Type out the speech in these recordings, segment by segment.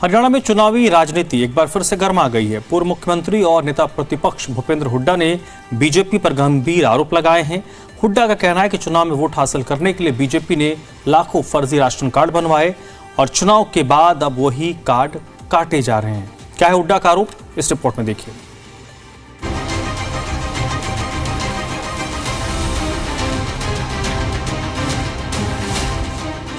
हरियाणा में चुनावी राजनीति एक बार फिर से गर्मा गई है। पूर्व मुख्यमंत्री और नेता प्रतिपक्ष भूपेंद्र हुड्डा ने बीजेपी पर गंभीर आरोप लगाए हैं। हुड्डा का कहना है कि चुनाव में वोट हासिल करने के लिए बीजेपी ने लाखों फर्जी राशन कार्ड बनवाए और चुनाव के बाद अब वही कार्ड काटे जा रहे हैं। क्या है हुड्डा का आरोप, इस रिपोर्ट में देखिए।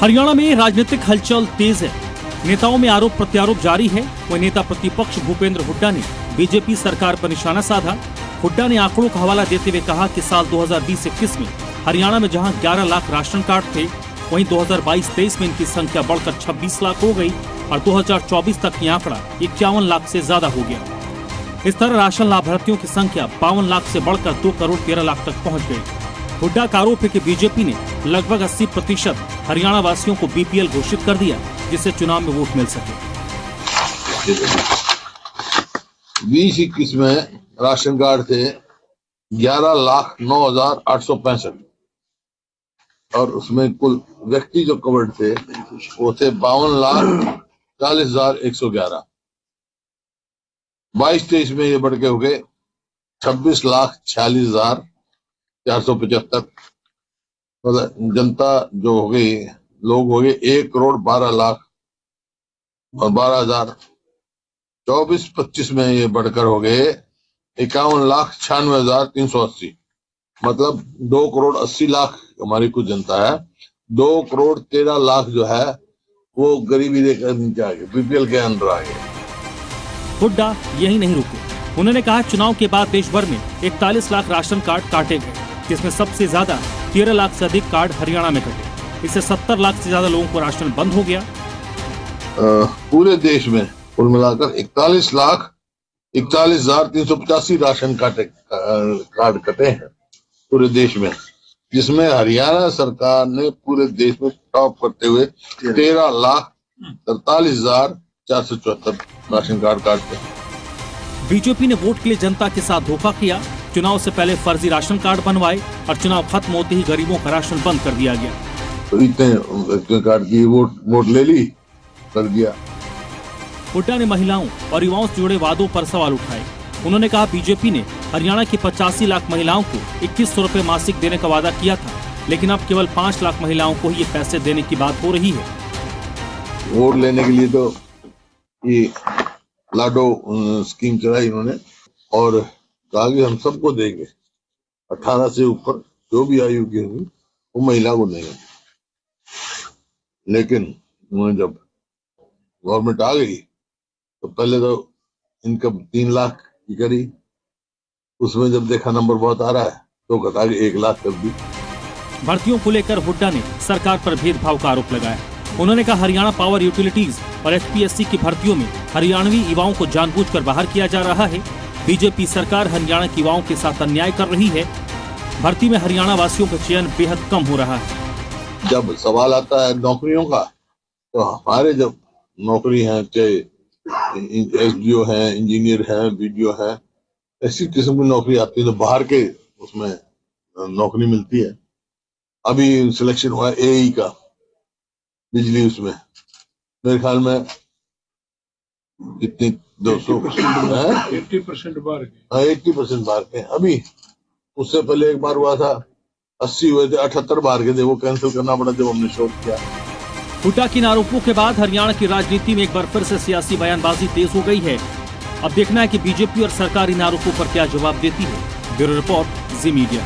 हरियाणा में राजनीतिक हलचल तेज है। नेताओं में आरोप प्रत्यारोप जारी है। वही नेता प्रतिपक्ष भूपेंद्र हुड्डा ने बीजेपी सरकार पर निशाना साधा। हुड्डा ने आंकड़ों का हवाला देते हुए कहा कि साल 2020-21 में हरियाणा में जहां 11 लाख राशन कार्ड थे, वहीं 2022-23 में इनकी संख्या बढ़कर 26 लाख हो गई और 2024 तक ये आंकड़ा 51 लाख से ज्यादा हो गया। इस तरह राशन लाभार्थियों की संख्या 52 लाख से बढ़कर 2 करोड़ 13 लाख तक पहुँच गई। हुड्डा का आरोप है कि बीजेपी ने लगभग 80% हरियाणा वासियों को बीपीएल घोषित कर दिया, जिससे चुनाव में वोट मिल सके। 2021 में राशन कार्ड थे 11,09,865 और उसमें कुल व्यक्ति जो कवर्ड थे वो थे 52,40,111। 22-23 में ये बढ़ के हो गए 26,46,475। मतलब जनता जो हो गई, लोग हो गए 1,12,12,000। 24-25 में ये बढ़कर हो गए 51,96,380। मतलब 2,80,00,000 हमारी कुछ जनता है। 2,13,00,000 जो है वो गरीबी रेखा नीचे आ गए, बीपीएल के अंदर आ गए। हुड्डा यही नहीं रुके। उन्होंने कहा चुनाव के बाद देश भर में 41 लाख राशन कार्ड काटे गए, जिसमें सबसे ज्यादा 13 लाख से अधिक कार्ड हरियाणा में कटे। इससे 70 लाख से ज्यादा लोगों को राशन बंद हो गया। पूरे देश में कुल मिलाकर 41,41,385 राशन कार्ड कटे हैं पूरे देश में, जिसमें हरियाणा सरकार ने पूरे देश में टॉप करते हुए 13,43,474 राशन कार्ड काटे हैं। बीजेपी ने वोट के लिए जनता के साथ धोखा किया। चुनाव से पहले फर्जी राशन कार्ड बनवाए और चुनाव खत्म होते ही गरीबों का राशन बंद कर दिया गया। तो इतने कार्ड की वोट ले ली, कर दिया। हुड्डा ने महिलाओं और युवाओं से जुड़े वादों पर सवाल उठाए। उन्होंने कहा बीजेपी ने हरियाणा की 85 लाख महिलाओं को 2100 रुपए मासिक देने का वादा किया था, लेकिन अब केवल 5 लाख महिलाओं को ही ये पैसे देने की बात हो रही है। वोट लेने के लिए तो ये लाडो स्कीम चलाई इन्होंने और कहा कि हम सबको देंगे, 18 से ऊपर जो भी आयु की होगी वो महिला को देंगे। लेकिन उन्होंने जब गवर्नमेंट आ गई तो पहले तो इनकम 3 लाख की करी, उसमें जब देखा नंबर बहुत आ रहा है तो घटा के 1 लाख कर दी। भर्तियों को लेकर हुड्डा ने सरकार पर भेदभाव का आरोप लगाया। उन्होंने कहा हरियाणा पावर यूटिलिटीज और एचपीएससी की भर्तियों में हरियाणवी युवाओं को जानबूझकर बाहर किया जा रहा है। बीजेपी सरकार हरियाणा के युवाओं के साथ अन्याय कर रही है। भर्ती में हरियाणा वासियों का चयन बेहद कम हो रहा है। जब सवाल आता है नौकरियों का, तो हमारे जब नौकरी है, चाहे एसडीओ है, इंजीनियर है, वीडियो है, ऐसी किस्म की नौकरी आती है तो बाहर के उसमें नौकरी मिलती है। अभी सिलेक्शन हुआ एई का बिजली, उसमें मेरे ख्याल में कितनी 80% बाहर के। 80% बाहर के। अभी उससे पहले एक बार हुआ था 80 हुए थे, 78 बाहर के थे, वो कैंसिल करना पड़ा जब हमने शोध किया। हुड्डा के आरोपों के बाद हरियाणा की राजनीति में एक बार फिर से सियासी बयानबाजी तेज हो गई है। अब देखना है कि बीजेपी और सरकार इन आरोपों पर क्या जवाब देती है। ब्यूरो रिपोर्ट, जी मीडिया।